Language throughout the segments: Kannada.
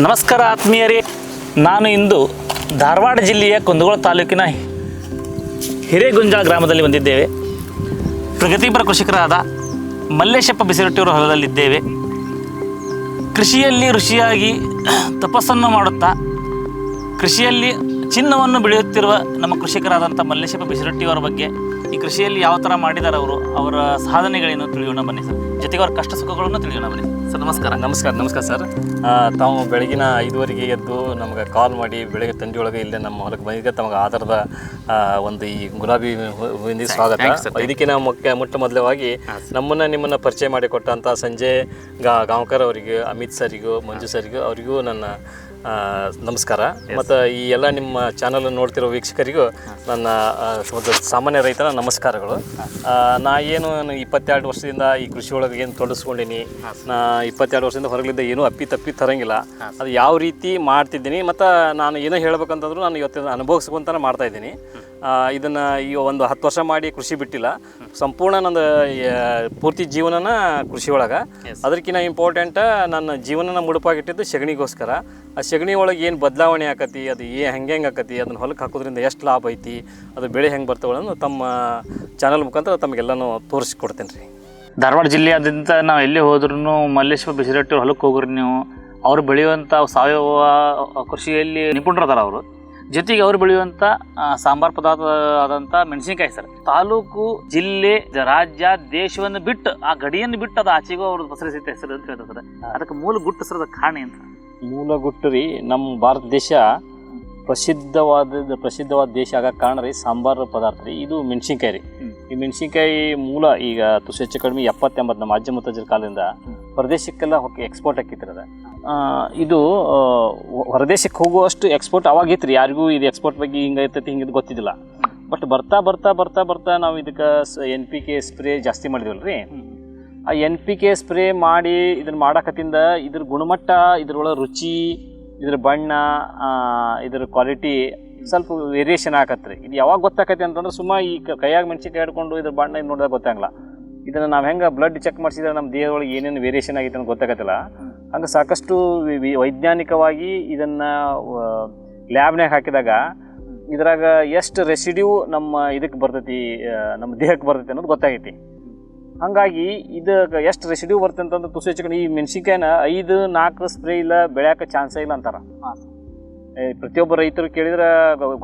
ನಮಸ್ಕಾರ ಆತ್ಮೀಯರೇ, ನಾನು ಇಂದು ಧಾರವಾಡ ಜಿಲ್ಲೆಯ ಕುಂದಗೋಳ ತಾಲೂಕಿನ ಹಿರೇಗುಂಜಾಳ ಗ್ರಾಮದಲ್ಲಿ ಬಂದಿದ್ದೇವೆ. ಪ್ರಗತಿಪರ ಕೃಷಿಕರಾದ ಮಲ್ಲೇಶಪ್ಪ ಬಿಸಿರೊಟ್ಟಿಯವರ ಹೊಲದಲ್ಲಿದ್ದೇವೆ. ಕೃಷಿಯಲ್ಲಿ ಋಷಿಯಾಗಿ ತಪಸ್ಸನ್ನು ಮಾಡುತ್ತಾ ಕೃಷಿಯಲ್ಲಿ ಚಿನ್ನವನ್ನು ಬೆಳೆಯುತ್ತಿರುವ ನಮ್ಮ ಕೃಷಿಕರಾದಂಥ ಮಲ್ಲೇಶಪ್ಪ ಬಿಸಿರೊಟ್ಟಿಯವರ ಬಗ್ಗೆ, ಈ ಕೃಷಿಯಲ್ಲಿ ಯಾವ ಥರ ಮಾಡಿದ್ದಾರೆ ಅವರ ಸಾಧನೆಗಳೇನು ತಿಳಿಯೋಣ ಬನ್ನಿ ಸರ್. ಜೊತೆಗೆ ಅವರ ಕಷ್ಟ ಸುಖಗಳನ್ನು ತಿಳಿಯೋಣ ಬನ್ನಿ ಸರ್. ನಮಸ್ಕಾರ. ನಮಸ್ಕಾರ ಸರ್. ತಾವು ಬೆಳಗಿನ 5:15ಗೆ ಎದ್ದು ನಮಗೆ ಕಾಲ್ ಮಾಡಿ ಬೆಳಗ್ಗೆ ತಂಡಿಯೊಳಗೆ ಇಲ್ಲೇ ನಮ್ಮ ಹೊಲಕ್ಕೆ ಬಂದಿದ್ದೆ. ತಮಗೆ ಆಧಾರದ ಒಂದು ಈ ಗುಲಾಬಿ ಹೂವಿನ ಸ್ವಾಗತ. ಇದಕ್ಕೆ ನಾವು ಮೊಟ್ಟ ಮೊದಲವಾಗಿ ನಿಮ್ಮನ್ನು ಪರಿಚಯ ಮಾಡಿಕೊಟ್ಟಂಥ ಸಂಜಯ್ ಗಾಂವ್ಕರ್ ಅವರಿಗೂ, ಅಮಿತ್ ಸರಿಗೂ, ಮಂಜು ಸರಿಗೂ ಅವರಿಗೂ ನನ್ನ ನಮಸ್ಕಾರ. ಮತ್ತು ಈ ಎಲ್ಲ ನಿಮ್ಮ ಚಾನಲ್ ನೋಡ್ತಿರೋ ವೀಕ್ಷಕರಿಗೂ ನನ್ನ ಒಂದು ಸಾಮಾನ್ಯ ರೈತರ ನಮಸ್ಕಾರಗಳು. ನಾ ಏನು 22 ವರ್ಷದಿಂದ ಈ ಕೃಷಿ ಒಳಗೆ ಏನು ತೊಡಗಿಸ್ಕೊಂಡೀನಿ. ನಾ 22 ವರ್ಷದಿಂದ ಹೊರಗಲಿದ್ದ ಏನೂ ಅಪ್ಪಿ ತರಂಗಿಲ್ಲ. ಅದು ಯಾವ ರೀತಿ ಮಾಡ್ತಿದ್ದೀನಿ ಮತ್ತು ನಾನು ಏನೋ ಹೇಳ್ಬೇಕಂತಂದ್ರೂ ನಾನು ಇವತ್ತಿನ ಅನುಭವಿಸ್ಕೊಂತಾನೆ ಮಾಡ್ತಾಯಿದ್ದೀನಿ. ಇದನ್ನು ಈಗ ಒಂದು 10 ವರ್ಷ ಮಾಡಿ ಕೃಷಿ ಬಿಟ್ಟಿಲ್ಲ. ಸಂಪೂರ್ಣ ನಂದು ಪೂರ್ತಿ ಜೀವನನ ಕೃಷಿ ಒಳಗೆ. ಅದಕ್ಕಿಂತ ಇಂಪಾರ್ಟೆಂಟ್ ನನ್ನ ಜೀವನನ ಮುಡುಪಾಗಿಟ್ಟಿದ್ದು ಸಗಣಿಗೋಸ್ಕರ. ಆ ಸಗಣಿ ಒಳಗೆ ಏನು ಬದಲಾವಣೆ ಆಕತಿ, ಅದು ಹೆಂಗೆ ಆಕತಿ, ಅದನ್ನು ಹೊಲಕ್ಕೆ ಹಾಕೋದ್ರಿಂದ ಎಷ್ಟು ಲಾಭ ಐತಿ, ಅದು ಬೆಳೆ ಹೆಂಗೆ ಬರ್ತಾವಳನ್ನು ತಮ್ಮ ಚಾನಲ್ ಮುಖಾಂತರ ತಮಗೆಲ್ಲನೂ ತೋರಿಸ್ಕೊಡ್ತೇನೆ ರೀ. ಧಾರವಾಡ ಜಿಲ್ಲೆಯಾದ್ಯಂತ ನಾವು ಎಲ್ಲಿ ಹೋದ್ರೂ ಮಲ್ಲೇಶ್ವರ ಬಿಸಿರೊಟ್ಟಿ ಹೊಲಕ್ಕೆ ಹೋಗ್ರಿ ನೀವು, ಅವ್ರು ಬೆಳೆಯುವಂಥ ಸಾವಯವ ಕೃಷಿಯಲ್ಲಿ ನಿಪುಣರದಾರ ಅವರು. ಜೊತೆಗೆ ಅವರು ಬೆಳೆಯುವಂಥ ಸಾಂಬಾರ್ ಪದಾರ್ಥ ಆದಂಥ ಮೆಣಸಿನಕಾಯಿ ಸರ್. ತಾಲೂಕು, ಜಿಲ್ಲೆ, ರಾಜ್ಯ, ದೇಶವನ್ನು ಬಿಟ್ಟು, ಆ ಗಡಿಯನ್ನು ಬಿಟ್ಟು ಅದು ಆಚೆಗೂ ಅವ್ರದ್ದು ಹೆಸರು ಹೆಸರು ಅಂತ ಹೇಳ್ತಾರೆ ಸರ್. ಅದಕ್ಕೆ ಮೂಲ ಗುಟ್ಟು ಸರ್, ಅದಕ್ಕೆ ಕಾರಣ ಅಂತ ಮೂಲ ಗುಟ್ಟು ರೀ, ನಮ್ಮ ಭಾರತ ದೇಶ ಪ್ರಸಿದ್ಧವಾದ ದೇಶ ಆಗಕ್ಕೆ ಕಾರಣ ರೀ ಸಾಂಬಾರು ಪದಾರ್ಥ ರೀ. ಇದು ಮೆಣಸಿನ್ಕಾಯಿ ರೀ. ಈ ಮೆಣಸಿನ್ಕಾಯಿ ಮೂಲ ಈಗ ತುಸು ಹೆಚ್ಚು ಕಡಿಮೆ 70-80 ನಮ್ಮ ಅಜ್ಜ ಮುತ್ತಜ್ಜರ ಕಾಲದಿಂದ ಹೊರದೇಶಕ್ಕೆಲ್ಲ ಎಕ್ಸ್ಪೋರ್ಟ್ ಆಕಿತ್ತಿರದ. ಇದು ಹೊರದೇಶಕ್ಕೆ ಹೋಗುವಷ್ಟು ಎಕ್ಸ್ಪೋರ್ಟ್ ಅವಾಗಿತ್ತು ರೀ. ಯಾರಿಗೂ ಇದು ಎಕ್ಸ್ಪೋರ್ಟ್ ಬಗ್ಗೆ ಹಿಂಗೆ ಇರ್ತೈತಿ ಹಿಂಗೆ ಗೊತ್ತಿದ್ದಿಲ್ಲ. ಬಟ್ ಬರ್ತಾ ನಾವು ಇದಕ್ಕೆ NPK ಸ್ಪ್ರೇ ಜಾಸ್ತಿ ಮಾಡಿದ್ವಲ್ಲ ರೀ. ಆ NPK ಸ್ಪ್ರೇ ಮಾಡಿ ಇದನ್ನು ಮಾಡಕತ್ತಿಂದ ಇದ್ರ ಗುಣಮಟ್ಟ, ಇದ್ರೊಳಗೆ ರುಚಿ, ಇದ್ರ ಬಣ್ಣ, ಇದ್ರ ಕ್ವಾಲಿಟಿ ಸ್ವಲ್ಪ ವೇರಿಯೇಷನ್ ಆಗತ್ತೆ ರೀ. ಇದು ಯಾವಾಗ ಗೊತ್ತಾಕತಿ ಅಂತಂದ್ರೆ ಸುಮ್ಮ ಈ ಕೈಯಾಗ ಮೆಣಸಿನ್ಕಾಯಿ ಹಿಡ್ಕೊಂಡು ಇದ್ರ ಬಣ್ಣ ನೋಡಿದಾಗ ಗೊತ್ತಾಗಲ್ಲ. ಇದನ್ನು ನಾವು ಹೆಂಗೆ ಬ್ಲಡ್ ಚೆಕ್ ಮಾಡಿಸಿದ್ರೆ ನಮ್ಮ ದೇಹದೊಳಗೆ ಏನೇನು ವೇರಿಯೇಷನ್ ಆಗೈತೆ ಅಂತ ಗೊತ್ತಾಗತ್ತಿಲ್ಲ. ಹಂಗೆ ಸಾಕಷ್ಟು ವೈಜ್ಞಾನಿಕವಾಗಿ ಇದನ್ನು ಲ್ಯಾಬ್ನಾಗ ಹಾಕಿದಾಗ ಇದ್ರಾಗ ಎಷ್ಟು ರೆಸಿಡ್ಯೂ ನಮ್ಮ ಇದಕ್ಕೆ ಬರ್ತೈತಿ, ನಮ್ಮ ದೇಹಕ್ಕೆ ಬರ್ತೈತಿ ಅನ್ನೋದು ಗೊತ್ತಾಗೈತಿ. ಹಾಗಾಗಿ ಇದಕ್ಕೆ ಎಷ್ಟು ರೆಸಿಡ್ಯೂ ಬರ್ತದೆ ಅಂತಂದ್ರೆ ತುಸು ಹೆಚ್ಚು ಈ ಮೆಣಸಿನ್ಕಾಯಿನ 5-4 ಸ್ಪ್ರೇ ಇಲ್ಲ ಬೆಳೆಯೋಕೆ ಚಾನ್ಸೇ ಇಲ್ಲ ಅಂತಾರೆ. ಪ್ರತಿಯೊಬ್ಬ ರೈತರು ಕೇಳಿದ್ರೆ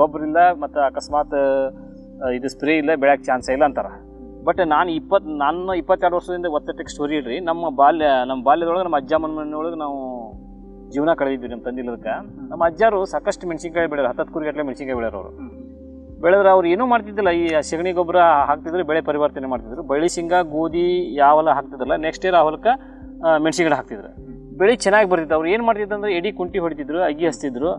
ಗೊಬ್ಬರ ಇಲ್ಲ ಮತ್ತು ಅಕಸ್ಮಾತ್ ಇದು ಸ್ಪ್ರೇ ಇಲ್ಲ ಬೆಳೆಯೋಕೆ ಚಾನ್ಸೇ ಇಲ್ಲ ಅಂತಾರೆ. ಬಟ್ ನಾನು 22 ವರ್ಷದಿಂದ ಒತ್ತಟಕ್ಕೆ ಸ್ಟೋರಿ ಇಡ್ರಿ. ನಮ್ಮ ಬಾಲ್ಯದೊಳಗೆ ನಮ್ಮ ಅಜ್ಜ ಮನೆಯೊಳಗೆ ನಾವು ಜೀವನ ಕಳೆದಿದ್ವಿ. ನಮ್ಮ ತಂದಿಲ್ಲದಕ್ಕೆ ನಮ್ಮ ಅಜ್ಜಾರು ಸಾಕಷ್ಟು ಮೆಣಸಿನ್ಕಾಯಿ ಬೆಳೆಯೋರು, 10 ಕುರಿಗಟ್ಟಲೆ ಮೆಣಸಿನ್ಕಾಯಿ ಬೆಳೆಯೋರು. ಅವರು ಬೆಳೆದ್ರೆ ಅವ್ರು ಏನೂ ಮಾಡ್ತಿದ್ದಿಲ್ಲ, ಈ ಸಗಣಿ ಗೊಬ್ಬರ ಹಾಕ್ತಿದ್ರು, ಬೆಳೆ ಪರಿವರ್ತನೆ ಮಾಡ್ತಿದ್ರು. ಬಳ್ಳಿ ಶೇಂಗಾ, ಗೋಧಿ ಯಾವೆಲ್ಲ ಹಾಕ್ತಿದ್ರಲ್ಲ, ನೆಕ್ಸ್ಟ್ ಇಯರ್ ಆ ಹೊಲಕ್ಕೆ ಮೆಣಸಿನ ಗಿಡ ಹಾಕ್ತಿದ್ರು. ಬೆಳೆ ಚೆನ್ನಾಗಿ ಬರ್ತಿತ್ತು. ಅವ್ರು ಏನು ಮಾಡ್ತಿದ್ರು ಅಂದರೆ ಎಡಿ ಕುಂಟಿ ಹೊಡಿತಿದ್ರು, ಅಗಿ ಹಚ್ತಿದ್ರು,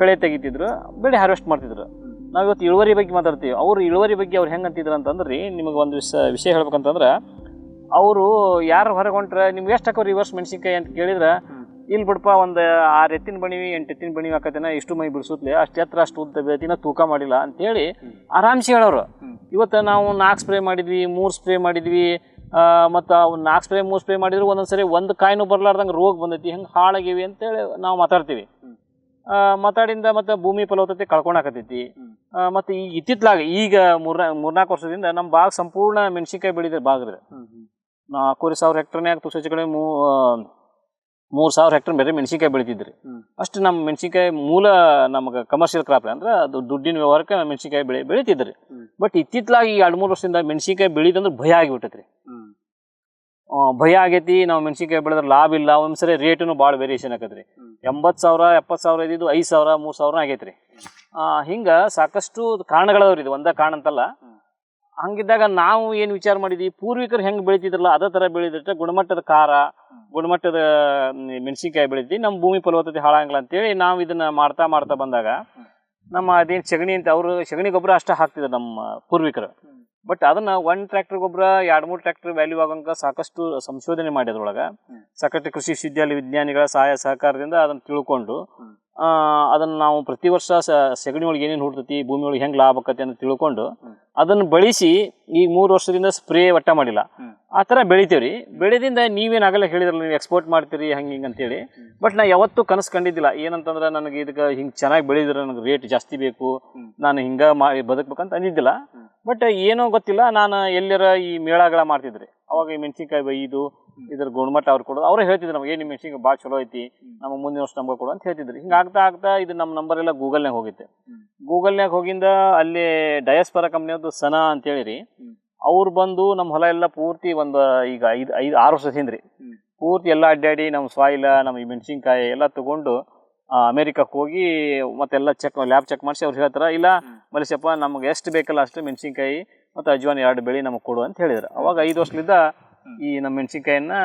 ಕಳೆ ತೆಗಿತಿದ್ರು, ಬೆಳೆ ಹಾರ್ವೆಸ್ಟ್ ಮಾಡ್ತಿದ್ರು. ನಾವು ಇವತ್ತು ಇಳುವರಿ ಬಗ್ಗೆ ಮಾತಾಡ್ತೀವಿ. ಅವ್ರು ಇಳುವರಿ ಬಗ್ಗೆ ಅವ್ರು ಹೆಂಗೆ ಅಂತಿದ್ರು ಅಂತಂದ್ರೆ ರೀ, ನಿಮಗೆ ಒಂದು ವಿಷಯ ಹೇಳ್ಬೇಕಂತಂದ್ರೆ, ಅವರು ಯಾರು ಹೊರಗೆ ಹೊಂಟ್ರೆ ನಿಮ್ಗೆ ಎಷ್ಟು ಹಾಕೋರು ರಿವರ್ಸ್ ಮೆಣಸಿನ್ಕಾಯಿ ಅಂತ ಕೇಳಿದ್ರೆ, ಇಲ್ಲಿ ಬಿಡಪ್ಪ ಒಂದು 6 ಎತ್ತಿನ ಬಣಿವಿ 8 ಎತ್ತಿನ ಬಣಿವಿ ಹಾಕತೇನ, ಇಷ್ಟು ಮೈ ಬಿಡಿಸುತ್ತಲೆ, ಅಷ್ಟು ಎತ್ತರ ಅಷ್ಟು ಉದ್ದ ಬೆಳತಿನ ತೂಕ ಮಾಡಿಲ್ಲ ಅಂತೇಳಿ ಆರಾಮ್ಸೆ ಹೇಳೋರು. ಇವತ್ತು ನಾವು 4 ಸ್ಪ್ರೇ ಮಾಡಿದ್ವಿ, 3 ಸ್ಪ್ರೇ ಮಾಡಿದ್ವಿ, ಮತ್ತು ಅವು 4 ಸ್ಪ್ರೇ 3 ಸ್ಪ್ರೇ ಮಾಡಿದ್ರು ಒಂದೊಂದ್ಸರಿ ಒಂದು ಕಾಯಿನೂ ಬರ್ಲಾರ್ದಂಗೆ ರೋಗ ಬಂದೈತಿ, ಹೆಂಗೆ ಹಾಳಾಗಿವಿ ಅಂತೇಳಿ ನಾವು ಮಾತಾಡ್ತೀವಿ. ಮಾತಾಡಿಂದ ಮತ್ತು ಭೂಮಿ ಫಲವತ್ತತೆ ಕಳ್ಕೊಳಕತ್ತೈತಿ. ಮತ್ತು ಈಗ ಇತ್ತಿತ್ತಲಾಗ ಈಗ 3-4 ವರ್ಷದಿಂದ ನಮ್ಮ ಭಾಗ ಸಂಪೂರ್ಣ ಮೆಣಸಿನ್ಕಾಯಿ ಬೆಳೆದ ಭಾಗ ಇದೆ. 4,000 ಹೆಕ್ಟರ್ನ್ಯಾಗ ತುಸು ಹೆಚ್ಚು ಕಡೆ 3,000 ಹೆಕ್ಟರ್ ಬೇರೆ ಮೆಣಸಿನ್ಕಾಯಿ ಬೆಳಿತಿದ್ರಿ. ಅಷ್ಟು ನಮ್ಮ ಮೆಣಸಿನ್ಕಾಯಿ ಮೂಲ ನಮಗೆ ಕಮರ್ಷಿಯಲ್ ಕ್ರಾಪ್ ಅಂದ್ರೆ ಅದು ದುಡ್ಡಿನ ವ್ಯವಹಾರಕ್ಕೆ ಮೆಣಸಿನ್ಕಾಯಿ ಬೆಳಿತಿದ್ರಿ. ಬಟ್ ಇತ್ತಿತ್ತಲಾಗಿ ಈ 2-3 ವರ್ಷದಿಂದ ಮೆಣಸಿನ್ಕಾಯಿ ಬೆಳೆದಂದ್ರೆ ಭಯ ಆಗಿಬಿಟ್ಟೈತ್ರಿ. ಭಯ ಆಗೈತಿ. ನಾವು ಮೆಣಸಿನ್ಕಾಯಿ ಬೆಳೆದ್ರೆ ಲಾಭ ಇಲ್ಲ. ಒಂದ್ಸರಿ ರೇಟೂ ಭಾಳ ವೇರಿಯೇಷನ್ ಆಕತ್ರಿ. 80,000 70,000 ಇದ್ದಿದ್ದು 5,000 3,000 ಆಗೈತ್ರಿ. ಹಿಂಗೆ ಸಾಕಷ್ಟು ಕಾರಣಗಳವ್ರಿ. ಇದು ಒಂದೇ ಕಾರಣ ಅಂತಲ್ಲ. ಹಂಗಿದ್ದಾಗ ನಾವು ಏನು ವಿಚಾರ ಮಾಡಿದ್ವಿ, ಪೂರ್ವಿಕರು ಹೆಂಗೆ ಬೆಳಿತಿದ್ರಲ್ಲ ಅದೇ ಥರ ಬೆಳೆದಿಟ್ಟರೆ ಗುಣಮಟ್ಟದ ಖಾರ, ಗುಣಮಟ್ಟದ ಮೆಣಸಿನ್ಕಾಯಿ ಬೆಳಿತೀವಿ, ನಮ್ಮ ಭೂಮಿ ಫಲವತ್ತತೆ ಹಾಳಾಗಲ್ಲ ಅಂತೇಳಿ ನಾವು ಇದನ್ನು ಮಾಡ್ತಾ ಬಂದಾಗ ನಮ್ಮ ಅದೇನು ಸಗಣಿ ಅಂತ ಅವರು ಸಗಣಿ ಗೊಬ್ಬರ ಅಷ್ಟೇ ಹಾಕ್ತಿದ್ರು ನಮ್ಮ ಪೂರ್ವಿಕರು. ಬಟ್ ಅದನ್ನ 1 ಟ್ರ್ಯಾಕ್ಟರ್ ಗೊಬ್ಬರ 2-3 ಟ್ರ್ಯಾಕ್ಟರ್ ವ್ಯಾಲ್ಯೂ ಆಗಂಗ ಸಾಕಷ್ಟು ಸಂಶೋಧನೆ ಮಾಡಿ ಅದ್ರೊಳಗೆ ಸಾಕಷ್ಟು ಕೃಷಿ ವಿಶ್ವವಿದ್ಯಾಲಯ ವಿಜ್ಞಾನಿಗಳ ಸಹಾಯ ಸಹಕಾರದಿಂದ ಅದನ್ನು ತಿಳ್ಕೊಂಡು ಅದನ್ನು ನಾವು ಪ್ರತಿ ವರ್ಷ ಸಗಣಿ ಒಳಗೆ ಏನೇನು ಹುಡ್ತೈತಿ ಭೂಮಿ ಒಳಗೆ ಹೆಂಗೆ ಲಾಭ ಆಕತಿ ಅಂತ ತಿಳ್ಕೊಂಡು ಅದನ್ನು ಬಳಸಿ ಈ 3 ವರ್ಷದಿಂದ ಸ್ಪ್ರೇ ಒಟ್ಟ ಮಾಡಿಲ್ಲ ಆ ಥರ ಬೆಳಿತೇವ್ರಿ. ಬೆಳೆದಿಂದ ನೀವೇನು ಆಗಲ್ಲ ಹೇಳಿದ್ರಲ್ಲ ನೀವು ಎಕ್ಸ್ಪೋರ್ಟ್ ಮಾಡ್ತೀರಿ ಹಂಗೆ ಹಿಂಗೆ ಅಂತೇಳಿ. ಬಟ್ ನಾ ಯಾವತ್ತೂ ಕನಸು ಕಂಡಿದ್ದಿಲ್ಲ ಏನಂತಂದ್ರೆ ನನಗೆ ಇದಕ್ಕೆ ಹಿಂಗೆ ಚೆನ್ನಾಗಿ ಬೆಳೆದ್ರೆ ನನಗೆ ರೇಟ್ ಜಾಸ್ತಿ ಬೇಕು, ನಾನು ಹಿಂಗೆ ಮಾಡಿ ಬದುಕ್ಬೇಕಂತ ಅಂದಿದ್ದಿಲ್ಲ. ಬಟ್ ಏನೋ ಗೊತ್ತಿಲ್ಲ, ನಾನು ಎಲ್ಲರ ಈ ಮೇಳಗಳ ಮಾಡ್ತಿದ್ರಿ ಅವಾಗ ಈ ಮೆಣಸಿನ್ಕಾಯಿ ಬೈದು ಇದ್ರ ಗುಣಮಟ್ಟ ಅವ್ರು ಕೊಡೋದು ಅವರೇ ಹೇಳ್ತಿದ್ರು ನಮಗೆ ನಿಮ್ಮ ಮೆಣಸಿನ್ಕಾಯಿ ಭಾಳ ಚಲೋ ಐತಿ, ನಮ್ಮ ಮುಂದಿನ ವರ್ಷ ನಮ್ಗೆ ಕೊಡು ಅಂತ ಹೇಳ್ತಿದ್ರು. ಹಿಂಗೆ ಆಗ್ತಾ ಇದು ನಮ್ಮ ನಂಬರ್ ಎಲ್ಲ ಗೂಗಲ್ನಾಗ ಹೋಗಿತ್ತೆ. ಗೂಗಲ್ನಾಗ ಹೋಗಿಂದ ಅಲ್ಲಿ ಡಯಸ್ಪರ ಕಂಪ್ನಿಯವ್ರದ್ದು ಸನಾ ಅಂತೇಳಿರಿ ಅವ್ರು ಬಂದು ನಮ್ಮ ಹೊಲ ಎಲ್ಲ ಪೂರ್ತಿ ಒಂದು ಈಗ 5-6 ವರ್ಷ ಹಿಂದ್ರಿ ಪೂರ್ತಿ ಎಲ್ಲ ಅಡ್ಡಾಡಿ ನಮ್ಮ ಸಾಯಿಲ ನಮ್ಮ ಈ ಮೆಣಸಿನ್ಕಾಯಿ ಎಲ್ಲ ತಗೊಂಡು ಅಮೇರಿಕಕ್ಕೆ ಹೋಗಿ ಮತ್ತೆಲ್ಲ ಲ್ಯಾಬ್ ಚೆಕ್ ಮಾಡಿಸಿ ಅವ್ರು ಹೇಳ್ತಾರ ಇಲ್ಲ ಮಲೇಶಪ್ಪ ನಮ್ಗೆ ಎಷ್ಟು ಬೇಕಲ್ಲ ಅಷ್ಟು ಮೆಣಸಿನ್ಕಾಯಿ ಮತ್ತು ಅಜ್ವಾನ್ 2 ಬೆಳೆ ನಮಗೆ ಕೊಡು ಅಂತ ಹೇಳಿದ್ರು. ಅವಾಗ 5 ವರ್ಷದಿಂದ ಈ ನಮ್ಮ ಮೆಣಸಿನ್ಕಾಯಿನ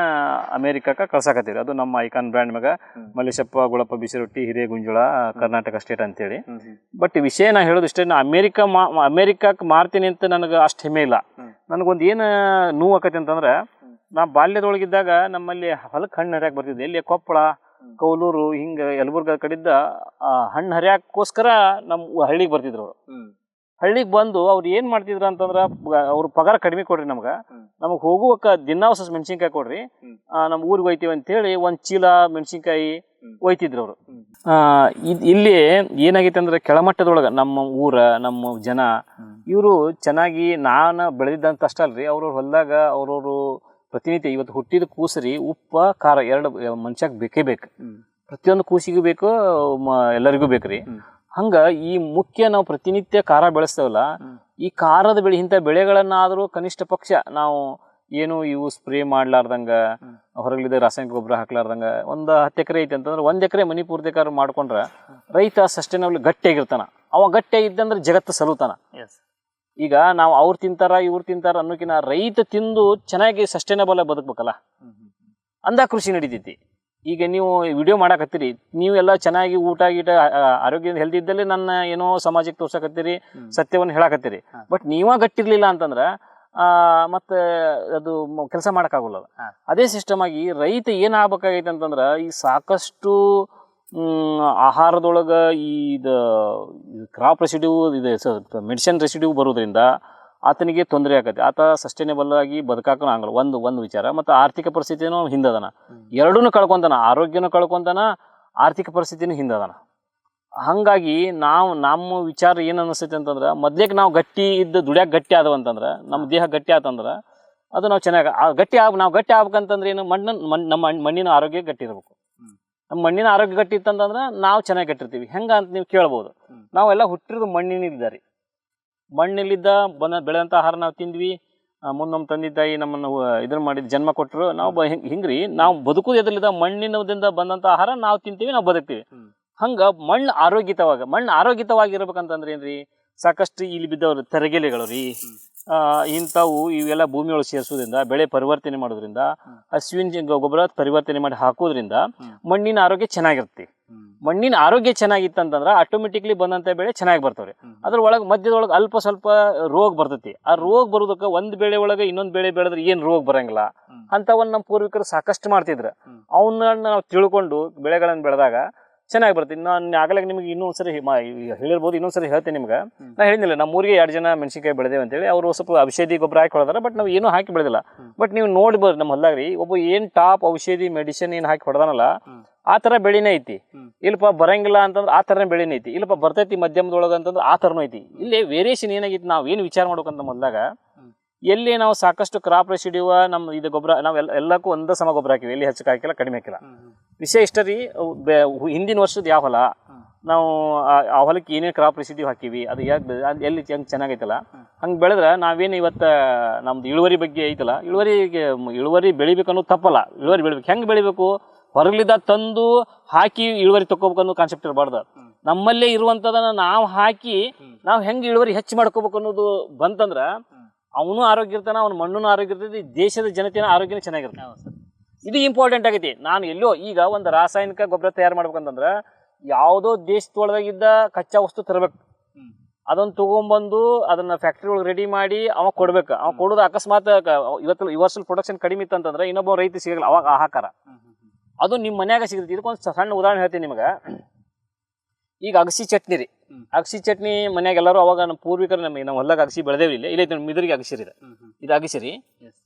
ಅಮೇರಿಕಕ್ಕೆ ಕಳ್ಸಾಕತ್ತೀವಿ. ಅದು ನಮ್ಮ ಐಕಾನ್ ಬ್ರ್ಯಾಂಡ್ ಮ್ಯಾಗ ಮಲೇಶಪ್ಪ ಗುಳಪ್ಪ ಬಿಸಿ ರೊಟ್ಟಿ ಹಿರೇಗುಂಜಳ ಕರ್ನಾಟಕ ಸ್ಟೇಟ್ ಅಂತೇಳಿ. ಬಟ್ ವಿಷಯ ನಾ ಹೇಳೋದು ಇಷ್ಟೇ, ನಾ ಅಮೇರಿಕಕ್ಕೆ ಮಾರ್ತೀನಿ ಅಂತ ನನಗೆ ಅಷ್ಟು ಹೆಮ್ಮೆ ಇಲ್ಲ. ನನಗೊಂದು ಏನು ನೋವು ಆಕತಿ ಅಂತಂದ್ರೆ ನಾ ಬಾಲ್ಯದೊಳಗಿದ್ದಾಗ ನಮ್ಮಲ್ಲಿ ಹೊಲಕ್ಕೆ ಹಣ್ಣು ಹರಿಯಾಕೆ ಬರ್ತಿದ್ದೆ. ಇಲ್ಲಿ ಕೊಪ್ಪಳ ಕೌಲೂರು ಹಿಂಗೆ ಯಲಬುರ್ಗ ಕಡಿದ್ದ ಹಣ್ಣು ಹರಿಯಾಕೋಸ್ಕರ ನಮ್ಮ ಹಳ್ಳಿಗೆ ಬರ್ತಿದ್ರು ಅವರು. ಹಳ್ಳಿಗೆ ಬಂದು ಅವ್ರು ಏನು ಮಾಡ್ತಿದ್ರು ಅಂತಂದ್ರೆ ಅವ್ರು ಪಗಾರ ಕಡಿಮೆ ಕೊಡ್ರಿ ನಮ್ಗೆ ಹೋಗುವಕ್ಕ ದಿನಾವಸ ಮೆಣಸಿನ್ಕಾಯಿ ಕೊಡ್ರಿ ನಮ್ಮ ಊರಿಗೆ ಹೋಯ್ತೀವಿ ಅಂತೇಳಿ 1 ಚೀಲ ಮೆಣಸಿನ್ಕಾಯಿ ಒಯ್ತಿದ್ರು ಅವರು. ಇಲ್ಲಿ ಏನಾಗೈತೆ ಅಂದ್ರೆ ಕೆಳಮಟ್ಟದೊಳಗೆ ನಮ್ಮ ಊರ ನಮ್ಮ ಜನ ಇವರು ಚೆನ್ನಾಗಿ ನಾನು ಬೆಳೆದಿದ್ದಂತ ಅಷ್ಟ ಅಲ್ರಿ, ಅವ್ರವ್ರ ಹೊಲದಾಗ ಅವ್ರವರು ಪ್ರತಿನಿತ್ಯ ಇವತ್ತು ಹುಟ್ಟಿದ ಕೂಸರಿ ಉಪ್ಪ ಖಾರ 2 ಮನುಷ್ಯಕ್ಕೆ ಬೇಕೇ ಬೇಕು, ಪ್ರತಿಯೊಂದು ಕೂಸಿಗೂ ಬೇಕು, ಎಲ್ಲರಿಗೂ ಬೇಕ್ರಿ. ಹಂಗ ಈ ಮುಖ್ಯ ನಾವು ಪ್ರತಿನಿತ್ಯ ಖಾರ ಬೆಳೆಸ್ತೇವಲ್ಲ, ಈ ಖಾರದ ಬೆಳೆ ಇಂಥ ಬೆಳೆಗಳನ್ನಾದರೂ ಕನಿಷ್ಠ ಪಕ್ಷ ನಾವು ಏನು ಇವು ಸ್ಪ್ರೇ ಮಾಡ್ಲಾರ್ದಂಗ ಹೊರಗಲಿದ್ದ ರಾಸಾಯನಿಕ ಗೊಬ್ಬರ ಹಾಕ್ಲಾರ್ದಂಗ ಒಂದು 10 ಎಕರೆ ಐತೆ ಅಂತಂದ್ರೆ 1 ಎಕರೆ ಮನಿ ಪೂರ್ತಿಕಾರ ಮಾಡ್ಕೊಂಡ್ರೆ ರೈತ ಸಸ್ಟೈನಬಲ್ ಗಟ್ಟಿಯಾಗಿರ್ತಾನ. ಅವ ಗಟ್ಟಿಯಾಗಿದ್ದಂದ್ರೆ ಜಗತ್ತು ಸಲುತಾನ. ಈಗ ನಾವು ಅವ್ರು ತಿಂತಾರ ಇವ್ರು ತಿಂತಾರ ಅನ್ನೋಕಿನ ರೈತ ತಿಂದು ಚೆನ್ನಾಗಿ ಸಸ್ಟೈನಬಲ್ ಆಗಿ ಬದುಕ್ಬೇಕಲ್ಲ, ಅಂದ ಕೃಷಿ ನಡೀತೈತಿ. ಈಗ ನೀವು ವಿಡಿಯೋ ಮಾಡಾಕತ್ತೀರಿ, ನೀವೆಲ್ಲ ಚೆನ್ನಾಗಿ ಊಟ ಗೀಟ ಆರೋಗ್ಯದಿಂದ ಹೆಲ್ದಿ ಇದ್ದಲ್ಲಿ ನನ್ನ ಏನೋ ಸಮಾಜಕ್ಕೆ ತೋರ್ಸಕತ್ತೀರಿ, ಸತ್ಯವನ್ನು ಹೇಳಾಕತ್ತೀರಿ. ಬಟ್ ನೀವ ಗಟ್ಟಿರ್ಲಿಲ್ಲ ಅಂತಂದ್ರೆ ಮತ್ತೆ ಅದು ಕೆಲಸ ಮಾಡೋಕ್ಕಾಗಲ್ಲ. ಅದೇ ಸಿಸ್ಟಮ್ ಆಗಿ ರೈತ ಏನಾಗಬೇಕಾಗೈತೆ ಅಂತಂದ್ರೆ ಈ ಸಾಕಷ್ಟು ಆಹಾರದೊಳಗೆ ಇದು ಕ್ರಾಪ್ ರೆಸಿಡ್ಯೂ ಇದೆ, ಮೆಡಿಸಿನ್ ರೆಸಿಡ್ಯೂ ಬರೋದ್ರಿಂದ ಆತನಿಗೆ ತೊಂದರೆ ಆಗತ್ತೆ. ಆತ ಸಸ್ಟೈನೇಬಲ್ ಆಗಿ ಬದುಕಾಕೂ ಆಗಲ್ಲ. ಒಂದು ವಿಚಾರ, ಮತ್ತು ಆರ್ಥಿಕ ಪರಿಸ್ಥಿತಿನೂ ಹಿಂದದನ. ಎರಡೂ ಕಳ್ಕೊಂತಾನ, ಆರೋಗ್ಯನೂ ಕಳ್ಕೊಂತಾನ, ಆರ್ಥಿಕ ಪರಿಸ್ಥಿತಿನೂ ಹಿಂದದನ. ಹಾಗಾಗಿ ನಮ್ಮ ವಿಚಾರ ಏನು ಅನಿಸ್ತೈತೆ ಅಂತಂದ್ರೆ ಮೊದ್ಲೇಗೆ ನಾವು ಗಟ್ಟಿ ಇದ್ದು ದುಡಿಯಾಕೆ ಗಟ್ಟಿ ಆದವಂತಂದ್ರೆ ನಮ್ಮ ದೇಹ ಗಟ್ಟಿ ಆತಂದ್ರೆ ಅದು ನಾವು ಚೆನ್ನಾಗಿ ನಾವು ಗಟ್ಟಿ ಆಗ್ಬೇಕಂತಂದ್ರೆ ಏನು ನಮ್ಮ ಮಣ್ಣಿನ ಆರೋಗ್ಯ ಗಟ್ಟಿ ಇರಬೇಕು. ನಮ್ಮ ಮಣ್ಣಿನ ಆರೋಗ್ಯ ಗಟ್ಟಿ ಇತ್ತಂತಂದ್ರೆ ನಾವು ಚೆನ್ನಾಗಿ ಗಟ್ಟಿರ್ತೀವಿ. ಹೆಂಗ ಅಂತ ನೀವು ಕೇಳ್ಬೋದು. ನಾವೆಲ್ಲ ಹುಟ್ಟಿರೋದು ಮಣ್ಣಿನಿದ್ದಾರೆ, ಮಣ್ಣಿಲಿದ್ದ ಬೆಳೆದಂಥ ಆಹಾರ ನಾವು ತಿಂದ್ವಿ. ಮುಂದೆ ನಮ್ಮ ತಂದೆ ತಾಯಿ ನಮ್ಮನ್ನು ಇದನ್ನು ಮಾಡಿದ ಜನ್ಮ ಕೊಟ್ಟರು. ನಾವು ಹಿಂಗ್ರಿ ನಾವು ಬದುಕೋದು ಎದರಲ್ಲಿದ್ದ ಮಣ್ಣಿನದಿಂದ ಬಂದಂಥ ಆಹಾರ ನಾವು ತಿಂತೀವಿ, ನಾವು ಬದುಕ್ತೀವಿ. ಹಂಗೆ ಮಣ್ಣು ಆರೋಗ್ಯವಾಗಿರ್ಬೇಕಂತಂದ್ರೆ ಏನ್ರಿ, ಸಾಕಷ್ಟು ಇಲ್ಲಿ ಬಿದ್ದವ್ರು ತರಗೆಲೆಗಳು ರೀ, ಇಂಥವು ಇವೆಲ್ಲ ಭೂಮಿಯೊಳಗೆ ಸೇರಿಸೋದ್ರಿಂದ, ಬೆಳೆ ಪರಿವರ್ತನೆ ಮಾಡೋದ್ರಿಂದ, ಹಸುವಿನ ಗೊಬ್ಬರ ಪರಿವರ್ತನೆ ಮಾಡಿ ಹಾಕೋದ್ರಿಂದ ಮಣ್ಣಿನ ಆರೋಗ್ಯ ಚೆನ್ನಾಗಿರುತ್ತೆ. ಮಣ್ಣಿನ ಆರೋಗ್ಯ ಚೆನ್ನಾಗಿತ್ತಂತಂದ್ರೆ ಆಟೋಮೆಟಿಕ್ಲಿ ಬಂದಂಥ ಬೆಳೆ ಚೆನ್ನಾಗಿ ಬರ್ತವ್ರಿ. ಅದ್ರ ಒಳಗೆ ಮಧ್ಯದೊಳಗೆ ಅಲ್ಪ ಸ್ವಲ್ಪ ರೋಗ ಬರ್ತೈತಿ. ಆ ರೋಗ ಬರೋದಕ್ಕೆ ಒಂದು ಬೆಳೆ ಒಳಗೆ ಇನ್ನೊಂದು ಬೆಳೆ ಬೆಳೆದ್ರೆ ಏನು ರೋಗ ಬರಂಗಿಲ್ಲ ಅಂತವನ್ನ ನಮ್ಮ ಪೂರ್ವಿಕರು ಸಾಕಷ್ಟು ಮಾಡ್ತಿದ್ರು. ಅವನ್ನ ನಾವು ತಿಳ್ಕೊಂಡು ಬೆಳೆಗಳನ್ನು ಬೆಳೆದಾಗ ಚೆನ್ನಾಗಿ ಬರ್ತೀನಿ. ನಾನು ಆಗಲೇ ನಿಮ್ಗೆ ಇನ್ನೊಂದ್ಸರಿ ಹೇಳಿರ್ಬೋದು, ಇನ್ನೊಂದ್ಸರಿ ಹೇಳ್ತೇನೆ ನಿಮ್ಗೆ. ನಾ ಹೇಳಿದ್ನಿಲ್ಲ, ನಮ್ಮ ಊರಿಗೆ 2 ಜನ ಮೆಣಸಿನ್ಕಾಯಿ ಬೆಳೆದೇವೆ ಅಂತೇಳಿ. ಅವರು ಸ್ವಲ್ಪ ಔಷಧಿ ಗೊಬ್ಬರ ಹಾಕಿ ಹೊಡೆದಾರ, ಬಟ್ ನಾವು ಏನೂ ಹಾಕಿ ಬೆಳೆದಿಲ್ಲ. ಬಟ್ ನೀವು ನೋಡ್ಬೋದು ನಮ್ಮ ಹೊಲ್ದಾಗ ರೀ, ಒಬ್ಬ ಏನು ಟಾಪ್ ಔಷಧಿ ಮೆಡಿಸಿನ್ ಏನು ಹಾಕಿ ಹೊಡೆದಾನಲ್ಲ ಆ ಥರ ಬೆಳೆನೇ ಐತಿ. ಇಲ್ಲಪ್ಪ ಬರಂಗಿಲ್ಲ ಅಂತಂದ್ರೆ ಆ ಥರನೇ ಬೆಳೆನೇ ಐತಿ. ಇಲ್ಲಪ್ಪ ಬರ್ತೈತಿ ಮಧ್ಯಮದೊಳಗೆ ಅಂತಂದ್ರೆ ಆ ಥರನೂ ಐತಿ. ಇಲ್ಲಿ ವೇರಿಯೇಷನ್ ಏನಾಗೈತಿ, ನಾವು ಏನು ವಿಚಾರ ಮಾಡ್ಬೇಕಂತ ಮೊದಲಾಗ ಎಲ್ಲಿ ನಾವು ಸಾಕಷ್ಟು ಕ್ರಾಪ್ ರೆಸಿಡ್ಯೂ ನಮ್ಮ ಇದು ಗೊಬ್ಬರ ನಾವು ಎಲ್ಲಕ್ಕೂ ಒಂದೇ ಸಮ ಗೊಬ್ಬರ ಹಾಕಿವಿ, ಎಲ್ಲಿ ಹೆಚ್ಚು ಹಾಕಿಲ್ಲ ಕಡಿಮೆ ಹಾಕಿಲ್ಲ. ವಿಷಯ ಇಷ್ಟ ರೀ, ಹಿಂದಿನ ವರ್ಷದ ಯಾವ ಹೊಲ ನಾವು ಆ ಹೊಲಕ್ಕೆ ಏನೇನು ಕ್ರಾಪ್ ರೆಸಿಡ್ಯೂ ಹಾಕಿವಿ, ಅದು ಎಲ್ಲಿ ಹೆಂಗೆ ಚೆನ್ನಾಗೈತಲ್ಲ ಹಂಗೆ ಬೆಳೆದ್ರೆ ನಾವೇನು ಇವತ್ತು ನಮ್ದು ಇಳುವರಿ ಬಗ್ಗೆ ಐತಲ್ಲ, ಇಳುವರಿ ಬೆಳಿಬೇಕು ಅನ್ನೋದು ತಪ್ಪಲ್ಲ. ಇಳುವರಿ ಬೆಳಿಬೇಕು. ಹೆಂಗೆ ಬೆಳಿಬೇಕು, ಹೊರಗಲಿದ್ದ ತಂದು ಹಾಕಿ ಇಳುವರಿ ತಗೋಬೇಕು ಅನ್ನೋ ಕಾನ್ಸೆಪ್ಟ್ ಇರಬಾರ್ದು. ನಮ್ಮಲ್ಲೇ ಇರುವಂಥದನ್ನ ನಾವು ಹಾಕಿ ನಾವು ಹೆಂಗೆ ಇಳುವರಿ ಹೆಚ್ಚು ಮಾಡ್ಕೋಬೇಕು ಅನ್ನೋದು ಬಂತಂದ್ರೆ ಅವನು ಆರೋಗ್ಯ ಇರ್ತಾನೆ, ಅವನ ಮಣ್ಣು ಆರೋಗ್ಯ ಇರ್ತೈತಿ, ದೇಶದ ಜನತೆಯ ಆರೋಗ್ಯನೂ ಚೆನ್ನಾಗಿರ್ತದೆ. ಇದು ಇಂಪಾರ್ಟೆಂಟ್ ಆಗೈತಿ. ನಾನು ಎಲ್ಲೋ ಈಗ ಒಂದು ರಾಸಾಯನಿಕ ಗೊಬ್ಬರ ತಯಾರು ಮಾಡ್ಬೇಕಂತಂದ್ರೆ ಯಾವುದೋ ದೇಶದೊಳಗಿದ್ದ ಕಚ್ಚಾ ವಸ್ತು ತರಬೇಕು. ಅದನ್ನ ತಗೊಂಡ್ಬಂದು ಅದನ್ನ ಫ್ಯಾಕ್ಟ್ರಿ ಒಳಗೆ ರೆಡಿ ಮಾಡಿ ಅವ ಕೊಡ್ಬೇಕು. ಅವ ಕೊಡೋದು ಅಕಸ್ಮಾತ್ ಇವತ್ತು ಈ ವರ್ಷ ಪ್ರೊಡಕ್ಷನ್ ಕಡಿಮೆ ಇತ್ತಂತಂದ್ರೆ ಇನ್ನೊಬ್ಬ ರೈತ ಸಿಗಲ್ಲ, ಅವಾಗ ಆಹಾಕಾರ ಅದು ನಿಮ್ಮ ಮನ್ಯಾಗ ಸಿಗುತ್ತೆ. ಇದಕ್ಕೊಂದು ಸಣ್ಣ ಉದಾಹರಣೆ ಹೇಳ್ತೀನಿ ನಿಮ್ಗೆ. ಈಗ ಅಗಸಿ ಚಟ್ನಿ ರೀ, ಅಗಸಿ ಚಟ್ನಿ ಮನ್ಯಾಗ ಎಲ್ಲರೂ ಅವಾಗ ನಮ್ಮ ಪೂರ್ವಿಕರು ನಮ್ಮ ಹೊಲ್ದಾಗ ಅಗಸಿ ಬೆಳೆದೇವಿ. ಇಲ್ಲ ಮಿದ್ರಿಗೆ ಅಗಸಿರಿ ಇದು ಅಗಸಿರಿ.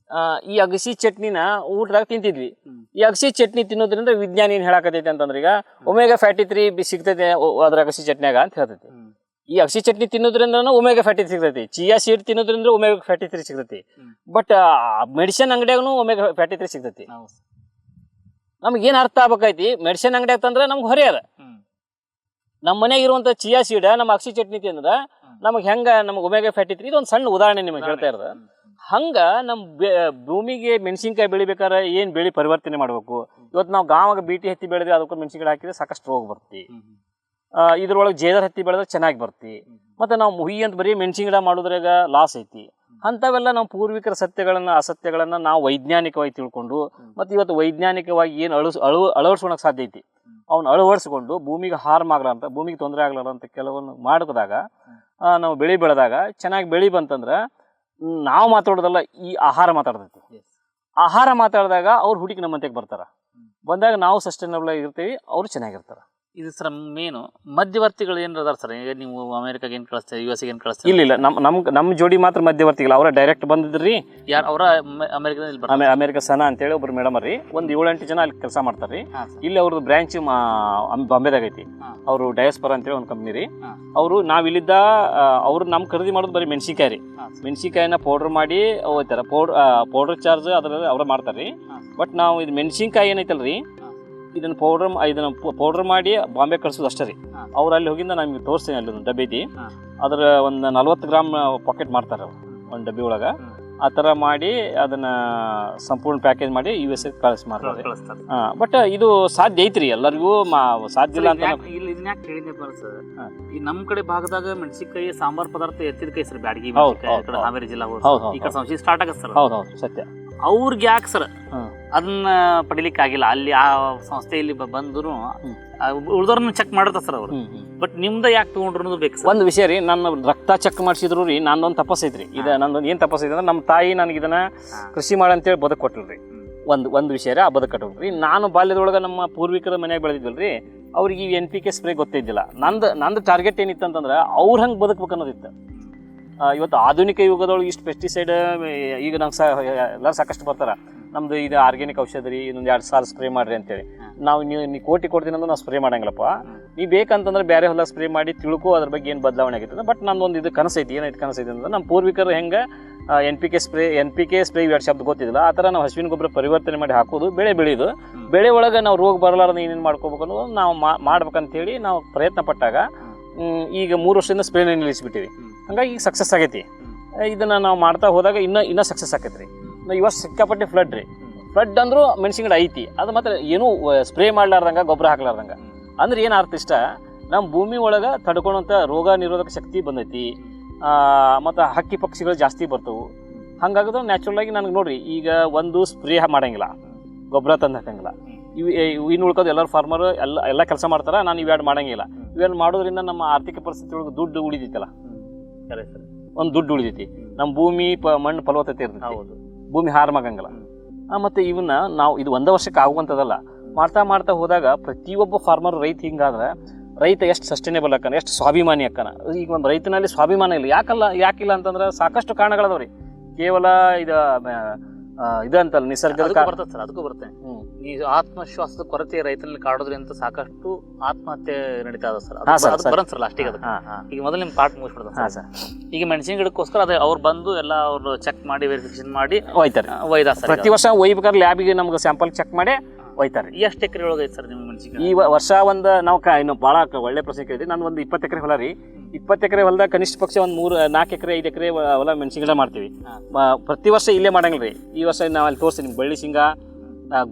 ಈ ಅಗಸಿ ಚಟ್ನಿನ ಊಟದಾಗ ತಿಂತಿದ್ವಿ. ಈ ಅಗಸಿ ಚಟ್ನಿ ತಿನ್ನೋದ್ರಿಂದ ವಿಜ್ಞಾನ ಏನ್ ಹೇಳಾಕತೈತಿ ಅಂತಂದ್ರೆ ಈಗ ಒಮೆಗಾ ಫ್ಯಾಟಿ 3 ಸಿಗ್ತೈತೆ ಅದ್ರ ಅಗಸಿ ಚಟ್ನ್ಯಾಗ ಅಂತ ಹೇಳ್ತೈತಿ. ಈ ಅಗಸಿ ಚಟ್ನಿ ತಿನ್ನೋದ್ರಿಂದ ಒಮೆಗಾ ಫ್ಯಾಟಿ 3 ಸಿಗ್ತೈತಿ. ಚಿಯಾ ಸೀಡ್ ತಿನ್ನೋದ್ರಿಂದ ಒಮೆಗಾ ಫ್ಯಾಟಿ 3 ಸಿಗ್ತೈತಿ. ಬಟ್ ಮೆಡಿಸಿನ್ ಅಂಗಡಿಯಾಗೂ ಒಮೆಗಾ ಫ್ಯಾಟಿ 3 ಸಿಗ್ತೈತಿ. ನಮ್ಗೆ ಏನ್ ಅರ್ಥ ಆಗ್ಬೇಕೈತಿ, ಮೆಡಿಸಿನ್ ಅಂಗಡಿಯಾಗ ತಂದ್ರೆ ನಮ್ಗೆ ಹೊರೆ ಅದ. ನಮ್ಮ ಮನ್ಯಾಗ ಇರುವಂತ ಚಿಯಾ ಸೀಡ್ ನಮ್ಮ ಅಗಸಿ ಚಟ್ನಿ ತಿಂದ್ರ ನಮಗ್ ಹೆಂಗ ನಮ್ಗೆ ಒಮೆಗಾ ಫ್ಯಾಟಿ 3. ಇದೊಂದು ಸಣ್ಣ ಉದಾಹರಣೆ ನಿಮಗೆ ಹೇಳ್ತಾ ಇರೋದು. ಹಂಗ ನಮ್ಮ ಭೂಮಿಗೆ ಮೆಣಸಿನ್ಕಾಯಿ ಬೆಳಿಬೇಕಾದ್ರೆ ಏನ್ ಬೆಳಿ ಪರಿವರ್ತನೆ ಮಾಡ್ಬೇಕು. ಇವತ್ತು ನಾವು ಗಾವಾಗ ಬೀಟಿ ಹತ್ತಿ ಬೆಳೆದ್ರೆ ಅದಕ್ಕೆ ಮೆಣಸಿನ್ಕಾಯಿ ಹಾಕಿದ್ರೆ ಸಾಕಷ್ಟು ರೋಗ ಬರ್ತಿ. ಇದ್ರೊಳಗೆ ಜೇದರ್ ಹತ್ತಿ ಬೆಳೆದ್ರೆ ಚೆನ್ನಾಗಿ ಬರ್ತಿ. ಮತ್ತೆ ನಾವು ಹುಯಿ ಅಂತ ಬರೀ ಮೆಣಸಿನ ಗಿಡ ಮಾಡೋದ್ರಾಗ ಲಾಸ್ ಐತಿ. ಅಂಥವೆಲ್ಲ ನಮ್ಮ ಪೂರ್ವಿಕರ ಸತ್ಯಗಳನ್ನ ಅಸತ್ಯಗಳನ್ನ ನಾವು ವೈಜ್ಞಾನಿಕವಾಗಿ ತಿಳ್ಕೊಂಡು ಮತ್ತೆ ಇವತ್ತು ವೈಜ್ಞಾನಿಕವಾಗಿ ಏನು ಅಳವಡಿಸ್ಕೊಳಕ್ ಸಾಧ್ಯ ಐತಿ ಅವ್ನ ಅಳವಡಿಸ್ಕೊಂಡು ಭೂಮಿಗೆ ಹಾರ್ಮ್ ಆಗ್ಲಾರಂತ, ಭೂಮಿಗೆ ತೊಂದರೆ ಆಗ್ಲಾರಂತ ಕೆಲವೊಂದು ಮಾಡಿದಾಗ ನಾವು ಬೆಳೆ ಬೆಳೆದಾಗ ಚೆನ್ನಾಗಿ ಬೆಳಿ ಬಂತಂದ್ರೆ ನಾವು ಮಾತಾಡೋದಲ್ಲ, ಈ ಆಹಾರ ಮಾತಾಡ್ತೈತಿ. ಆಹಾರ ಮಾತಾಡಿದಾಗ ಅವ್ರು ಹುಡುಕಿ ನಮ್ಮ ಮಂತೆಗೆ ಬರ್ತಾರ. ಬಂದಾಗ ನಾವು ಸಸ್ಟೈನಬಲ್ ಆಗಿರ್ತೀವಿ, ಅವ್ರು ಚೆನ್ನಾಗಿರ್ತಾರ. ಇದು ಸರ್ ಮೇನು ಮಧ್ಯವರ್ತಿಗಳು ಏನಾರ ಅದಾರ ಸರ್? ಈಗ ನೀವು ಅಮೆರಿಕಾಗೆ ಏನು ಕಳಿಸ್ತೀರಿ, ಯು ಎಸ್ ಏನು ಕಳಿಸ್ತೀರಿ? ಇಲ್ಲ, ನಮ್ಮ ಜೋಡಿ ಮಾತ್ರ ಮಧ್ಯವರ್ತಿಗಳು. ಅವರ ಡೈರೆಕ್ಟ್ ಬಂದಿದ್ರಿ. ಯಾರು ಅವರ ಅಮೆರಿಕದಲ್ಲಿ? ಅಮೆರಿಕ ಸನಾ ಅಂತೇಳಿ ಒಬ್ರು ಮೇಡಮ್ ರೀ, ಒಂದು 7-8 ಜನ ಅಲ್ಲಿ ಕೆಲಸ ಮಾಡ್ತಾರ್ರಿ. ಇಲ್ಲಿ ಅವ್ರದ್ದು ಬ್ರಾಂಚ್ ಬಾಂಬೆದಾಗ ಐತಿ. ಅವರು ಡಯಾಸ್ಪರ ಅಂತೇಳಿ ಒಂದು ಕಂಪ್ನಿ ರೀ. ಅವರು ನಾವ್ ಇಲ್ಲಿದ್ದ ಅವ್ರು ನಮ್ ಖರೀದಿ ಮಾಡೋದು ಬರೀ ಮೆಣಸಿನ್ಕಾಯಿ ರೀ. ಮೆಣಸಿನ್ಕಾಯಿನ ಪೌಡರ್ ಮಾಡಿ ಹೋಗ್ತಾರ. ಪೌಡರ್ ಚಾರ್ಜ್ ಅದ್ರಲ್ಲಿ ಅವ್ರ ಮಾಡ್ತಾರ್ರಿ. ಬಟ್ ನಾವು ಇದು ಮೆಣಸಿನ್ಕಾಯಿ ಏನೈತಲ್ರಿ, ಇದನ್ನ ಪೌಡರ್ ಮಾಡಿ ಬಾಂಬೆ ಕಳ್ಸೋದು ಅಷ್ಟೇ ರೀ. ಅವ್ರು ಅಲ್ಲಿ ಹೋಗಿಂದ ನಮ್ಗೆ ತೋರಿಸ್ತೀನಿ. ಅಲ್ಲಿ ಒಂದು ಡಬ್ಬಿ ಐತಿ, ಅದ್ರ ಒಂದು 40 ಗ್ರಾಮ್ ಪಾಕೆಟ್ ಮಾಡ್ತಾರೆ ಅವ್ರು ಒಂದು ಡಬ್ಬಿ ಒಳಗ. ಆ ಥರ ಮಾಡಿ ಅದನ್ನ ಸಂಪೂರ್ಣ ಪ್ಯಾಕೇಜ್ ಮಾಡಿ US ಕಳಿಸಿ ಮಾಡ್ತಾರೆ. ಬಟ್ ಇದು ಸಾಧ್ಯ ಐತ್ರಿ, ಎಲ್ಲರಿಗೂ ಸಾಧ್ಯ ಇಲ್ಲ ಅಂತ. ಇದನ್ನ ಯಾಕೆ ಹೇಳಿದ್ನಪ್ಪ ಸರ್, ಈ ನಮ್ಮ ಕಡೆ ಭಾಗದಾಗ ಮೆಣಸಿನಕಾಯಿ ಸಾಂಬಾರ್ ಪದಾರ್ಥ ಎತ್ತಿದ ಕೈ ಸರ್, ಬ್ಯಾಡಗಿ ಹಾವೇರಿ ಜಿಲ್ಲಾ ಈ ಕಡೆ ಸಂಸ್ಥೆ ಸ್ಟಾರ್ಟ್ ಆಗತ್ತೆ ಸರ್. ಹೌದು ಸತ್ಯ. ಅವ್ರಿಗೆ ಯಾಕೆ ಸರ್ ಅದನ್ನ ಪಡಿಲಿಕ್ಕೆ ಆಗಿಲ್ಲ? ಅಲ್ಲಿ ಆ ಸಂಸ್ಥೆಯಲ್ಲಿ ಬಂದ್ರು ಉಳ್ದವ್ರನ್ನ ಚೆಕ್ ಮಾಡಿರ್ತಾರೆ ಸರ್ ಅವರು. ಬಟ್ ನಿಮ್ದ ಯಾಕೆ ತಗೊಂಡ್ರು ಬೇಕು ಸರ್? ಒಂದು ವಿಷಯ ರೀ, ನನ್ನ ರಕ್ತ ಚೆಕ್ ಮಾಡಿಸಿದ್ರು ರೀ. ನಂದೊಂದು ತಪಸ್ಸೈತ್ರಿ. ನಂದೊಂದು ಏನ್ ತಪಸ್ಸೈತಿ ಅಂದ್ರೆ, ನಮ್ಮ ತಾಯಿ ನನಗೆ ಇದನ್ನ ಕೃಷಿ ಮಾಡಂತೇಳಿ ಬದುಕು ಕೊಟ್ಟಲ್ರಿ. ಒಂದು ವಿಷಯ ರೀ, ಆ ಬದುಕು ಕಟ್ಟಲ್ರಿ. ನಾನು ಬಾಲ್ಯದೊಳಗೆ ನಮ್ಮ ಪೂರ್ವಿಕರ ಮನ್ಯಾಗ ಬೆಳೆದಿದ್ವಲ್ರಿ, ಅವ್ರಿಗೆ ಈ NPK ಸ್ಪ್ರೇ ಗೊತ್ತಿದ್ದಿಲ್ಲ. ನಂದು ಟಾರ್ಗೆಟ್ ಏನಿತ್ತು ಅಂತಂದ್ರೆ ಅವ್ರ ಹಂಗೆ ಬದುಕ್ಬೇಕು ಅನ್ನೋದಿತ್ತು. ಇವತ್ತು ಆಧುನಿಕ ಯುಗದೊಳಗೆ ಇಷ್ಟು ಪೆಸ್ಟಿಸೈಡ್ ಈಗ ನಂಗೆ ಎಲ್ಲರೂ ಸಾಕಷ್ಟು ಬರ್ತಾರ. ನಮ್ದು ಇದು ಆರ್ಗ್ಯಾನಿಕ್ ಔಷಧ ರೀ, ಇನ್ನೊಂದು 2 ಸಾಲ ಸ್ಪ್ರೇ ಮಾಡ್ರಿ ಅಂತೇಳಿ. ನೀವು ಕೋಟಿ ಕೊಡ್ತೀನಿ ಅಂದ್ರೆ ನಾವು ಸ್ಪ್ರೇ ಮಾಡಂಗಿಲ್ಲಪ್ಪ. ನೀವು ಬೇಕಂತಂದ್ರೆ ಬೇರೆ ಹೊಲ ಸ್ಪ್ರೇ ಮಾಡಿ ತಿಳ್ಕೊ ಅದ್ರ ಬಗ್ಗೆ ಏನು ಬದಲಾವಣೆ ಆಗಿರ್ತದೆ. ಬಟ್ ನಂದೊಂದು ಇದು ಕನಸೈತಿ. ಏನೈತಿ ಕನಸೈತಿ ಅಂದ್ರೆ, ನಮ್ಮ ಪೂರ್ವಿಕರು ಹೆಂಗೆ NPK ಸ್ಪ್ರೇ 2 ಶಬ್ದ ಗೊತ್ತಿದ್ದಿಲ್ಲ, ಆ ಥರ ನಾವು ಹಸುವಿನ ಗೊಬ್ಬರ ಪರಿವರ್ತನೆ ಮಾಡಿ ಹಾಕೋದು, ಬೆಳೆ ಬೆಳೆಯೋದು. ಬೆಳೆ ಒಳಗೆ ನಾವು ರೋಗ ಬರಲಾರ್ದು ಏನೇನು ಮಾಡ್ಕೋಬೇಕು ಅನ್ನೋದು ನಾವು ಮಾಡ್ಬೇಕಂತೇಳಿ ನಾವು ಪ್ರಯತ್ನ ಪಟ್ಟಾಗ ಈಗ 3 ವರ್ಷದಿಂದ ಸ್ಪ್ರೇನ ನಿಲ್ಲಿಸ್ಬಿಟ್ಟಿವಿ. ಹಂಗಾಗಿ ಈಗ ಸಕ್ಸಸ್ ಆಗೈತಿ. ಇದನ್ನ ನಾವು ಮಾಡ್ತಾ ಹೋದಾಗ ಇನ್ನೂ ಸಕ್ಸಸ್ ಆಕೈತ್ರಿ. ಈ ವರ್ಷ ಸಿಕ್ಕಾಪಟ್ಟೆ ಫ್ಲಡ್ ಅಂದ್ರೂ ಮೆಣಸಿನ ಗಿಡ ಐತಿ. ಅದು ಮಾತ್ರ ಏನೂ ಸ್ಪ್ರೇ ಮಾಡ್ಲಾರ್ದಂಗ, ಗೊಬ್ಬರ ಹಾಕ್ಲಾರ್ದಂಗ. ಅಂದ್ರೆ ಏನು ಅರ್ಥ ಇಷ್ಟ, ನಮ್ಮ ಭೂಮಿ ಒಳಗೆ ತಡ್ಕೊಳ್ಳೋಂಥ ರೋಗ ನಿರೋಧಕ ಶಕ್ತಿ ಬಂದೈತಿ. ಮತ್ತು ಹಕ್ಕಿ ಪಕ್ಷಿಗಳು ಜಾಸ್ತಿ ಬರ್ತವು. ಹಂಗಾಗಿದ್ರೆ ನ್ಯಾಚುರಲ್ ಆಗಿ ನನಗೆ ನೋಡ್ರಿ, ಈಗ ಒಂದು ಸ್ಪ್ರೇ ಮಾಡಂಗಿಲ್ಲ, ಗೊಬ್ಬರ ತಂದು ಹಾಕಂಗಿಲ್ಲ. ಇನ್ನು ಉಳ್ಕೋದು ಎಲ್ಲರೂ ಫಾರ್ಮರ್ ಎಲ್ಲ ಕೆಲಸ ಮಾಡ್ತಾರ. ನಾನು ಇವೆರಡು ಮಾಡಂಗಿಲ್ಲ. ಇವೆರಡು ಮಾಡೋದ್ರಿಂದ ನಮ್ಮ ಆರ್ಥಿಕ ಪರಿಸ್ಥಿತಿ ಒಳಗೆ ದುಡ್ಡು ಉಳಿದೈತಲ್ಲ, ಒಂದು ದುಡ್ಡು ಉಳಿದೈತಿ. ನಮ್ಮ ಭೂಮಿ ಮಣ್ಣು ಫಲವತ್ತತೆ ಇರ್ತೈತಿ. ಭೂಮಿ ಹಾರ್ಮಾಗಂಗಿಲ್ಲ. ಮತ್ತೆ ಇವನ್ನ ನಾವು ಇದು 1 ವರ್ಷಕ್ಕೆ ಆಗುವಂಥದ್ದಲ್ಲ. ಮಾಡ್ತಾ ಹೋದಾಗ ಪ್ರತಿಯೊಬ್ಬ ಫಾರ್ಮರ್ ರೈತ ಹಿಂಗಾದ್ರೆ ರೈತ ಎಷ್ಟು ಸಸ್ಟೈನೇಬಲ್ ಅಕ್ಕನ, ಎಷ್ಟು ಸ್ವಾಭಿಮಾನಿ ಅಕ್ಕನ. ಈಗ ಒಂದು ರೈತನಲ್ಲಿ ಸ್ವಾಭಿಮಾನ ಇಲ್ಲ. ಯಾಕಿಲ್ಲ ಅಂತಂದ್ರೆ ಸಾಕಷ್ಟು ಕಾರಣಗಳದವ್ರಿ. ಕೇವಲ ಇದಂತಲ್ಲ, ನಿಸರ್ಗದ ಬರ್ತದೆ ಸರ್. ಅದಕ್ಕೂ ಬರುತ್ತೆ. ಈ ಆತ್ಮವಿಶ್ವಾಸದ ಕೊರತೆ ರೈತರಲ್ಲಿ ಕಾಡೋದ್ರಿಂದ ಸಾಕಷ್ಟು ಆತ್ಮಹತ್ಯೆ ನಡೀತಾ ಇದೆ ಸರ್. ಬರೋಣ ಸರ್ ಲಾಸ್ಟಿಗೆ. ಈಗ ಮೊದಲು ನಿಮ್ಮ ಪಾರ್ಟ್ ಮುಗಿಸ್ಬಿಡ್ತಾರೆ ಸರ್. ಈಗ ಮೆಣಸಿನ ಗಿಡಕ್ಕೋಸ್ಕರ ಅದೇ ಅವ್ರು ಬಂದು ಎಲ್ಲ ಅವ್ರು ಚೆಕ್ ಮಾಡಿ ವೆರಿಫಿಕೇಶನ್ ಮಾಡಿ ಒಯ್ದಾರ ಸರ್. ಪ್ರತಿ ವರ್ಷ ಒಯ್ಬೇಕಾದ್ರೆ ಲ್ಯಾಬಿಗೆ ನಮ್ಗೆ ಸ್ಯಾಂಪಲ್ ಚೆಕ್ ಮಾಡಿ ಒಯ್ತಾರೆ. ಎಷ್ಟು ಎಕರೆ ಒಳಗೆ ಐತೆ ಸರ್ ನಿಮ್ಮ ಮೆಣಸಿನಕಾಯಿ? ಈ ವರ್ಷ ಒಂದು ನಾವು ಇನ್ನು ಭಾಳ ಒಳ್ಳೆ ಪ್ರಶ್ನೆ ಕೇಳಿದ್ವಿ. ನಾನು ಒಂದು 20 ಎಕರೆ ಹೊಲ ರೀ. 20 ಎಕರೆ ಹೊಲದಾಗ ಕನಿಷ್ಠ ಪಕ್ಷ ಒಂದು 4 ಎಕರೆ 5 ಎಕರೆ ಹೊಲ ಮೆಣಸಿನ ಗಿಡ ಮಾಡ್ತೀವಿ. ಪ್ರತಿ ವರ್ಷ ಇಲ್ಲೇ ಮಾಡಂಗಿಲ್ಲ ರೀ. ಈ ವರ್ಷ ನಾವು ಅಲ್ಲಿ ತೋರಿಸ್ತೀನಿ, ಬಳ್ಳಿ ಶೇಂಗಾ,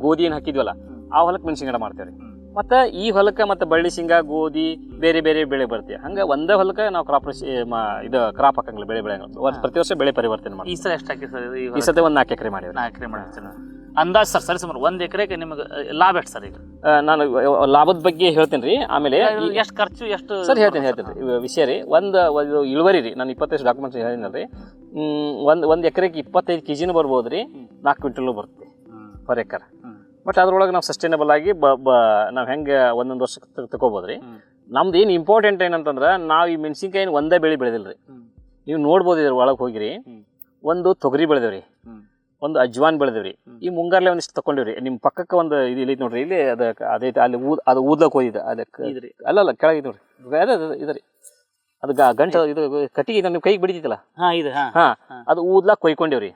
ಗೋಧಿ ಏನು ಹಾಕಿದ್ವಲ್ಲ ಆ ಹೊಲಕ್ಕೆ ಮೆಣಸಿನ ಗಿಡ ಮಾಡ್ತೇವೆ ರೀ. ಮತ್ತು ಈ ಹೊಲಕ್ಕೆ ಮತ್ತು ಬಳ್ಳಿ ಶೇಂಗಾ, ಗೋಧಿ ಬೇರೆ ಬೇರೆ ಬೆಳೆ ಬರ್ತೀವಿ. ಹಂಗೆ ಒಂದೇ ಹೊಲಕ್ಕೆ ನಾವು ಕ್ರಾಪ್ ಹಾಕಂಗಿಲ್ಲ, ಬೆಳೆ ಬೆಳೆಯಂಗಿಲ್ಲ. ಪ್ರತಿ ವರ್ಷ ಬೆಳೆ ಪರಿವರ್ತನೆ ಮಾಡಿ. ಈ ಸಲ ಎಷ್ಟು ಹಾಕಿ ಸರ್? ಈ ಸತಿ ಒಂದು 4 ಎಕರೆ ಮಾಡಿವಿ. 4 ಎಕರೆ ಮಾಡಿರ್ತೀನಿ. ಅಂದಾಜು ಸರ್ ಸರಿ ಸುಮಾರು 1 ಎಕರೆಗೆ ನಿಮಗೆ ಲಾಭ ಎಷ್ಟು ಸರ್ ಈಗ? ನಾನು ಲಾಭದ ಬಗ್ಗೆ ಹೇಳ್ತೇನೆ ರೀ. ಆಮೇಲೆ ಎಷ್ಟು ಖರ್ಚು ಎಷ್ಟು ಸರ್ ಹೇಳ್ತೇನೆ ರೀ ವಿಷಯ ರೀ. ಒಂದು ಇಳುವರಿ ರೀ, ನಾನು 25 ಡಾಕ್ಯುಮೆಂಟ್ಸ್ ಹೇಳಿದ್ನಲ್ಲ ರೀ. ಒಂದು ಎಕರೆಗೆ 25 kg ಬರ್ಬೋದು ರೀ, 4 ಕ್ವಿಂಟಲ್ ಬರುತ್ತೆ ಪರ್ ಎಕರ್. ಬಟ್ ಅದ್ರೊಳಗೆ ನಾವು ಸಸ್ಟೈನಬಲ್ ಆಗಿ ನಾವು ಹೆಂಗೆ ಒಂದೊಂದು ವರ್ಷಕ್ಕೆ ತಗೋಬೋದು ರೀ. ನಮ್ದು ಏನು ಇಂಪಾರ್ಟೆಂಟ್ ಏನಂತಂದ್ರೆ ನಾವು ಈ ಮೆಣಸಿನ್ಕಾಯಿನ ಒಂದೇ ಬೆಳೆ ಬೆಳೆದಿಲ್ಲ ರೀ. ನೀವು ನೋಡ್ಬೋದು ಇದ್ರ ಒಳಗೆ ಹೋಗಿರಿ, ಒಂದು ತೊಗರಿ ಬೆಳೆದೇವ್ರಿ, ಒಂದು ಅಜ್ವಾನ್ ಬೆಳೆದೇವ್ರಿ, ಈ ಮುಂಗಾರ್ಲೆ ಒಂದಿಷ್ಟು ತಗೊಂಡಿವ್ರಿ. ನಿಮ್ಮ ಪಕ್ಕಕ್ಕೆ ಒಂದು ಇದು ಇಲ್ಲಿ ನೋಡ್ರಿ, ಇಲ್ಲಿ ಅದೈತೆ ಅಲ್ಲಿ ಅದು ಊದ್ಲಕ್ಕೆ ಹೋಗಿದ್ದೆ ಅದಕ್ಕೆ ಅಲ್ಲಲ್ಲ ಕೆಳಗೆ ನೋಡ್ರಿ, ಅದೇ ಇದು ರೀ, ಅದು ಗಂಟು ಇದು ಕಟ್ಟಿಗೆ ನಿಮ್ಮ ಕೈಗೆ ಬಿಡಿತಲ್ಲ, ಇದು ಅದು ಊದ್ಲಾಕ್ ಕೊಯ್ಕೊಂಡೇವ್ರಿ.